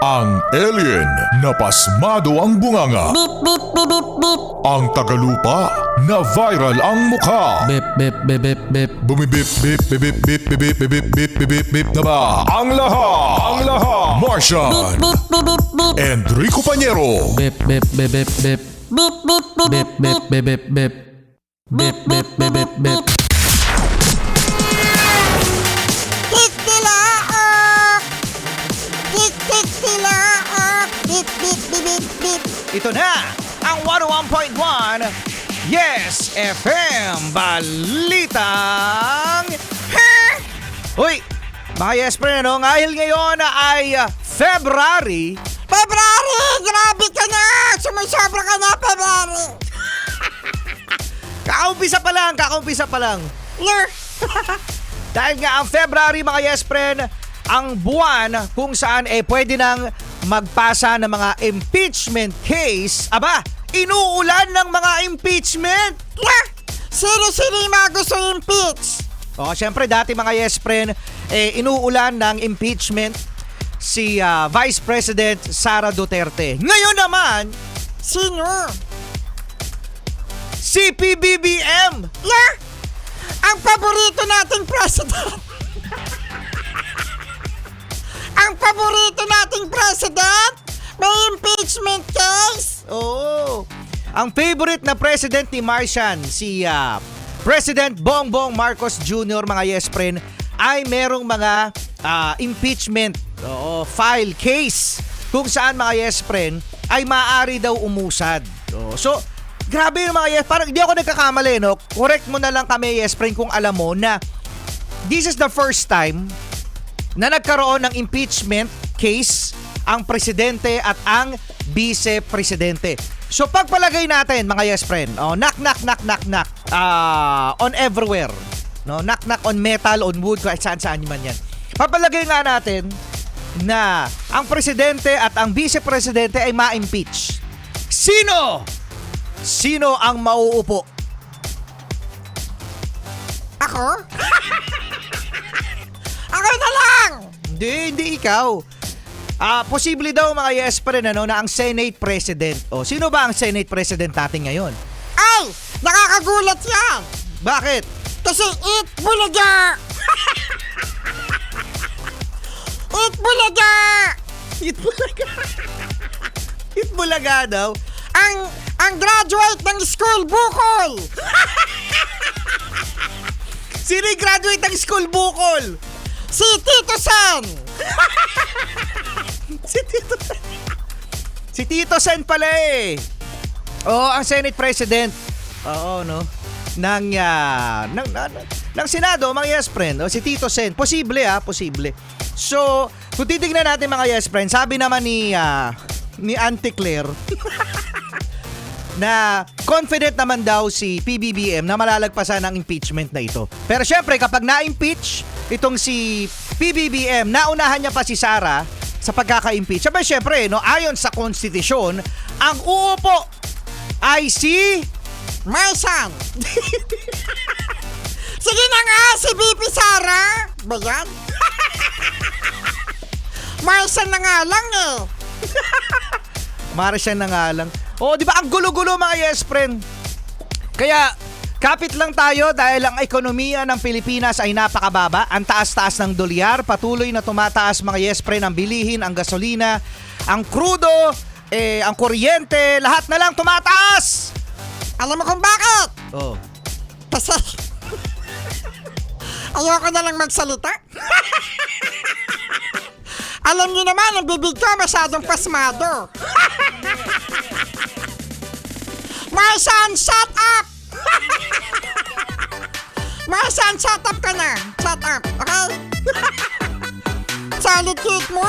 Ang alien na pasmado ang bunganga. Beep, beep, beep, beep, beep. Ang tagalupa na viral ang mukha. Bip, bip, bip, bip, bip. Bumibip, bip, bip, bip, bip, bip, bip, bip, bip, bip, bip na ba? Ang lahat, Martian, Beep, beep, beep, beep. Enrico Pañero, Bip, bip, bip, bip, bip. Beep, beep, beep, Bip, bip, bip, bip, bip. Bip, bip, bip, bip, bip. Tik tilaok! Tik tik tilaok! Beep, beep, beep, beep, beep. Ito na ang 101.1 Yes FM Balitang Uy, mga Yes Friend, ano? Ngahil ngayon ay February. February! Grabe ka na! Sumusobra ka na, February! Kakaumpisa pa lang. No! Dahil nga ang February, mga Yes Friend, ang buwan kung saan pwede nang magpasa ng mga impeachment case. Aba, inuulan ng mga impeachment. No! Sino-sino yung mga gusto impeach? O, syempre dati mga Yes Friend, inuulan ng impeachment si Vice President Sara Duterte. Ngayon naman, Sino? si PBBM. No! Ang paborito nating president! Ang paborito nating president? May impeachment case? Oo. Ang favorite na president ni Martian, si President Bongbong Marcos Jr., mga Yes Friend, ay merong mga impeachment file case kung saan, mga Yes Friend, ay maaari daw umusad. So, grabe yung mga Yes, parang hindi ako nagkakamali, no? Correct mo na lang kami, Yes Friend, kung alam mo na this is the first time na nagkaroon ng impeachment case ang presidente at ang vice-presidente. So pagpalagay natin, mga Yes Friend, knock on everywhere. No, knock on metal, on wood, kahit saan man yan. Papalagay nga natin na ang presidente at ang vice-presidente ay ma-impeach. Sino ang mauupo? Ako? Ako na lang! Hindi ikaw. Posible daw, mga Yes Friend, na ang Senate President. Sino ba ang Senate President natin ngayon? Ay! Nakakagulat yan! Bakit? Kasi eat bulaga! Eat bulaga! Eat Bulaga daw? Ang graduate ng school bukol! Sino yung graduate ng school bukol? Si Tito Sen! Si Tito Sen pala eh. Ang Senate President. Oo, no? Ng Senado, mga Yes Friend. Si Tito Sen. Posible. So, kung titignan natin, mga Yes Friend, sabi naman ni Auntie Claire na confident naman daw si PBBM na malalagpasan ang impeachment na ito. Pero syempre, kapag na-impeach itong si PBBM, naunahan niya pa si Sara sa pagkaka-impeach. Syempre, no, ayon sa konstitusyon, ang uupo ay si Marsan! Sige na nga, si BP Sara! Ba yan? Marsan na nga lang eh! Martian na nga lang. Di ba ang gulo-gulo, mga Yes Friend? Kaya kapit lang tayo dahil ang ekonomiya ng Pilipinas ay napakababa. Ang taas-taas ng dolyar, patuloy na tumataas, mga Yes Friend, ang bilihin, ang gasolina, ang krudo, ang kuryente, lahat na lang tumataas. Alam mo kung bakit? Kasi ayoko na lang magsalita. Alam niyo naman, ang bibig ko masyadong pasmado. Marsan, shut up! Marsan, shut up ka na. Shut up, okay? Solid cake mo,